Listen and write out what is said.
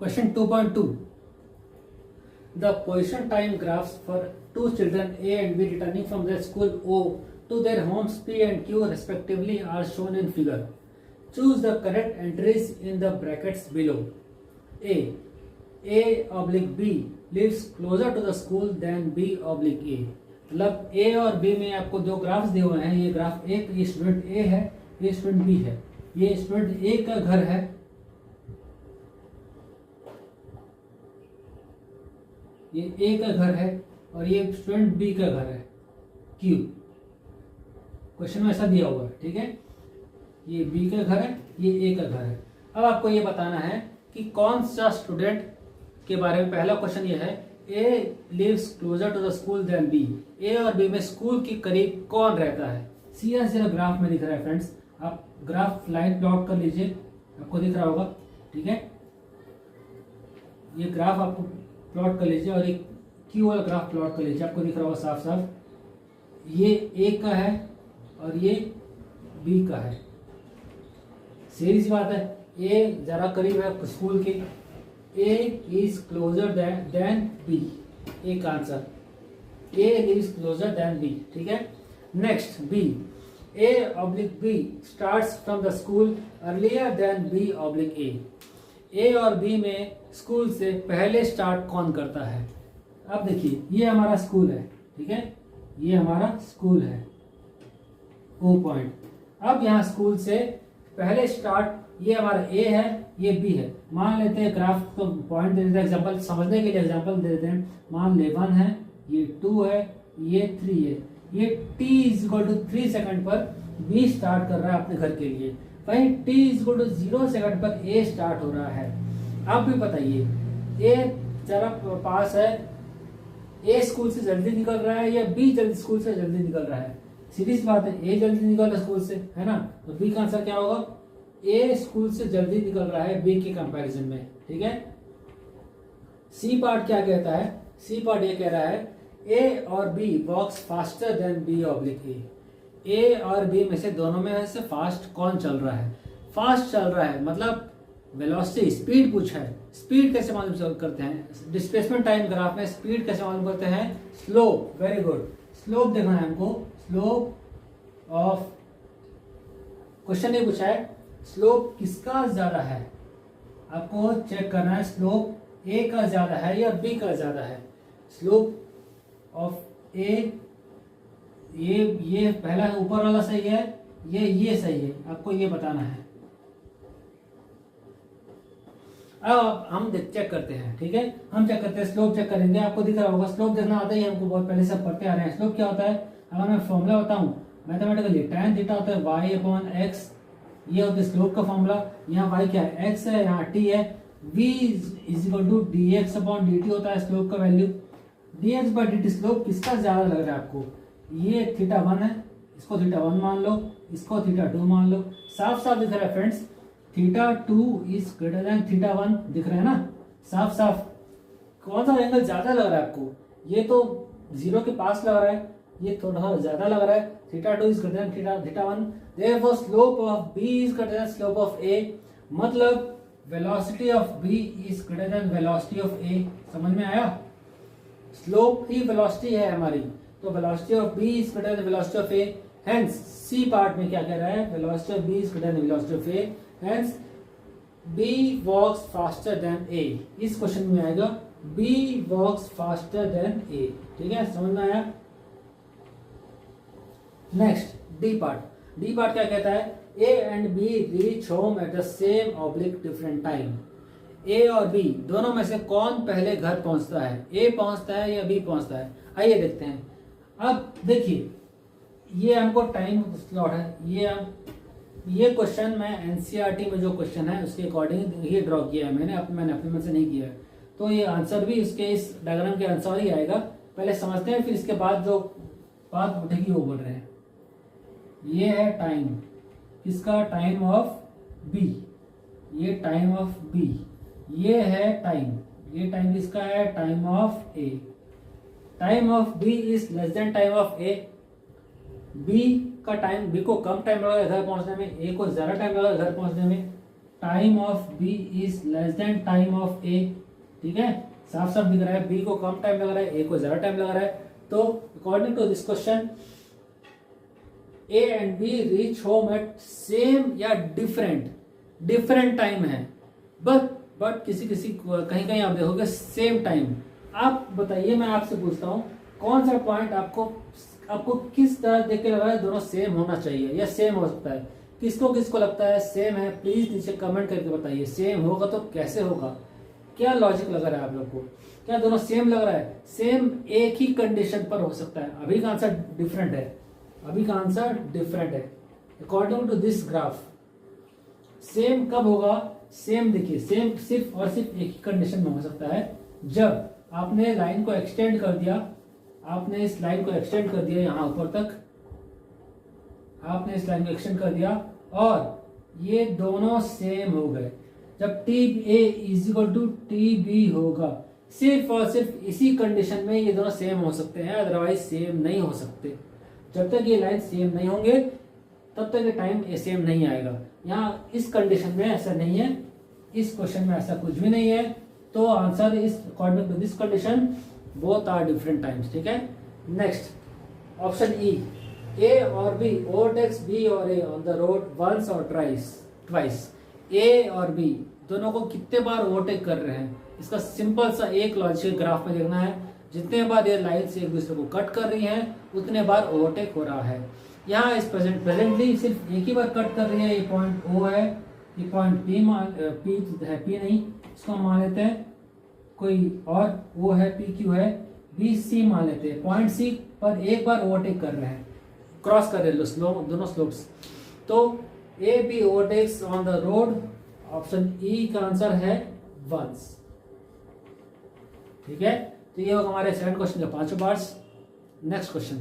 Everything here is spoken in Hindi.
Question 2.2. The position time graphs for two children A and B returning from their school O to their homes P and Q respectively are shown in figure. Choose the correct entries in the brackets below. A/B lives closer to the school than B/A. मतलब A और B में आपको दो ग्राफ्स दिए हुए हैं. ये ग्राफ एक, ये स्टूडेंट A है, ये स्टूडेंट B है. ये स्टूडेंट A का घर है, ये A का घर है, और ये स्टूडेंट B का घर है Q. क्वेश्चन में ऐसा दिया हुआ है, ठीक है. ये B का घर है, ये A का घर है. अब आपको ये बताना है कि कौन सा स्टूडेंट के बारे में. पहला क्वेश्चन ये है, A lives closer to the school than B. A और B में स्कूल के करीब कौन रहता है. सीधा सीधा ग्राफ में दिख रहा है फ्रेंड्स. आप ग्राफ लाइन प्लॉट कर लीजिए, आपको दिख रहा होगा, ठीक है. ये ग्राफ आपको प्लॉट कर लीजिए और एक क्यू वाला ग्राफ प्लॉट कर लीजिए, आपको दिख रहा होगा साफ साफ. ये A का है और ये B का है. सीधी सी बात है, A जरा करीब है स्कूल के. A is closer than B. एक answer, A is closer than B, ठीक है. Next B. A/B starts from the school earlier than B/A. A और B में स्कूल से पहले स्टार्ट कौन करता है. अब देखिए, ये हमारा स्कूल है, ठीक है. ये हमारा स्कूल है, O पॉइंट. अब यहाँ स्कूल से पहले स्टार्ट, ये हमारा A है, ये B है. मान लेते हैं ग्राफ को पॉइंट दे देते हैं, एग्जांपल समझने के लिए एग्जांपल दे देते हैं. मान ले 1 है, ये 2 है, ये 3 है. ये t=3 सेकंड पर B स्टार्ट कर रहा है अपने घर के लिए. वहीं t=0 सेकंड पर A स्टार्ट हो रहा है. आप भी बताइए, A जरा पास है, A स्कूल से जल्दी निकल रहा है या B जल्दी स्कूल से जल्दी निकल रहा है. सीधी सी बात है, A जल्दी निकल रहा है स्कूल से, है ना. तो B का आंसर क्या होगा. A स्कूल से जल्दी निकल रहा है B के कंपैरिजन में, ठीक है. C पार्ट क्या कहता है. C पार्ट ये कह रहा है, A और B walks faster than B/A. A और B में से दोनों में से फास्ट कौन चल रहा है. फास्ट चल रहा है मतलब वेलोसिटी, स्पीड पूछा है. स्पीड कैसे मालूम करते हैं. डिस्प्लेसमेंट टाइम ग्राफ में स्पीड कैसे मालूम करते हैं. स्लोप. Very good. स्लोप देखना है हमको. स्लोप ऑफ, क्वेश्चन ये पूछा है स्लोप किसका ज्यादा है. आपको चेक करना है स्लोप A का ज्यादा है या B का ज्यादा है. स्लोप ऑफ A, ये पहला ऊपर वाला सही है, ये सही है. आपको ये बताना है. अब हम चेक करते हैं, ठीक है. हम चेक करते हैं, स्लोप चेक करेंगे. आपको दिख रहा होगा, स्लोप देखना आता ही हमको, बहुत पहले से पढ़ते आ रहे हैं. स्लोप क्या होता है, अगर मैं फॉर्मूला बताऊं मैथमेटिकली, tan थीटा होता है y/x. ये होता है स्लोप का फॉर्मूला. यहाँ y क्या है, x है, यहाँ t है. v = dx/dt होता है स्लोप का वैल्यू. dx/dt स्लोप किसका ज्यादा लग रहा है आपको. ये θ1 है, इसको θ1 मान लो, इसको θ2 मान लो. साफ साफ दिख रहा है फ्रेंड्स, θ2 इज ग्रेटर देन θ1. दिख रहा है ना साफ साफ. कौन सा एंगल ज्यादा लग रहा है आपको. ये तो 0 के पास लग रहा है, ये थोड़ा ज्यादा लग रहा है. θ2 is greater than θ1. therefore slope of B is greater than slope of A. मतलब velocity of B is greater than velocity of A. समझ में आया. स्लोप ही वेलोसिटी है हमारी, तो velocity of B is greater than velocity of A. hence C part में क्या कह रहा है, velocity of B is greater than velocity of A. hence B walks faster than A. इस क्वेश्चन में आएगा B walks faster than A. ठीक है, समझ में आया. Next D part. D part क्या कहता है, A and B reach home at the same/ different time. A और B दोनों में से कौन पहले घर पहुंचता है. A पहुंचता है या B पहुंचता है. आइए देखते हैं. अब देखिए, ये हमको टाइम स्लॉट है. ये क्वेश्चन मैं NCERT में जो क्वेश्चन है उसके अकॉर्डिंग ये ड्रॉ किया है मैंने अपने मन से नहीं किया है. तो ये आंसर भी उसके इस डायग्राम के अनुसार ही आएगा. पहले समझते हैं, फिर इसके बाद जो बात उठेगी वो बोल रहे हैं. ये है टाइम किसका, टाइम ऑफ B. ये टाइम ऑफ B. ये है टाइम, ये टाइम किसका है, time of A. Time of B is less than time of A. B का टाइम, B को कम टाइम लगा घर पहुंचने में, A को ज्यादा टाइम लगा घर पहुंचने में. Time of B is less than time of A. ठीक है, साफ साफ दिख रहा है, बी को कम टाइम लग रहा है, ए को ज्यादा टाइम लग रहा है। तो according to this question A and B reach home at same या डिफरेंट टाइम है, बट किसी कहीं कहीं आप देखोगे सेम टाइम। आप बताइए, मैं आपसे पूछता हूँ कौन सा पॉइंट आपको किस तरह देख के लग रहा है दोनों सेम होना चाहिए या सेम हो सकता है? किसको लगता है सेम है? प्लीज नीचे कमेंट करके बताइए। सेम होगा तो कैसे होगा, क्या लॉजिक लग रहा है आप लोग को? क्या दोनों सेम लग रहा है? सेम एक ही कंडीशन पर हो सकता है। अभी का आंसर डिफरेंट है, according to this graph. Same कब होगा? सेम देखिए, सेम सिर्फ और सिर्फ एक ही कंडीशन में हो सकता है, जब आपने लाइन को एक्सटेंड कर दिया, इस लाइन को एक्सटेंड कर दिया यहां ऊपर तक, आपने इस लाइन को एक्सटेंड कर दिया और ये दोनों सेम हो गए। जब T A is equal to T B होगा, सिर्फ और सिर्फ इसी कंडीशन में ये दोनों सेम हो सकते हैं, अदरवाइज सेम नहीं हो सकते। जब तक ये लाइन सेम नहीं होंगे तब तक ये टाइम सेम नहीं आएगा। यहाँ इस कंडीशन में ऐसा नहीं है, इस क्वेश्चन में ऐसा कुछ भी नहीं है। तो answer is according to this condition both are different times. ठीक है, नेक्स्ट ऑप्शन ई, ए और बी ओवरटेक्स बी और ए ऑन द रोड वंस और ट्वाइस। ए और बी दोनों को कितने बार ओवरटेक कर रहे हैं, इसका सिंपल सा एक लॉजिकल ग्राफ में देखना है। जितने बार ये लाइन से एक दूसरे को कट कर रही हैं उतने बार ओवरटेक हो रहा है। यहाँ इस प्रेजेंटली सिर्फ एक ही बार कट कर रही है, ये पॉइंट ओ है, ये पॉइंट पी नहीं, इसको मान लेते हैं कोई और, ओ है, पी क्यू है, बी सी मान लेते हैं। पॉइंट सी पर एक बार ओवरटेक कर रहे हैं, क्रॉस कर रहे हैं दोनों स्लोप्स। तो A B overtakes on the road, option E का आंसर है वंस। ठीक है, तो ये होगा हमारे सेकंड क्वेश्चन के 5 पार्ट्स। Next question.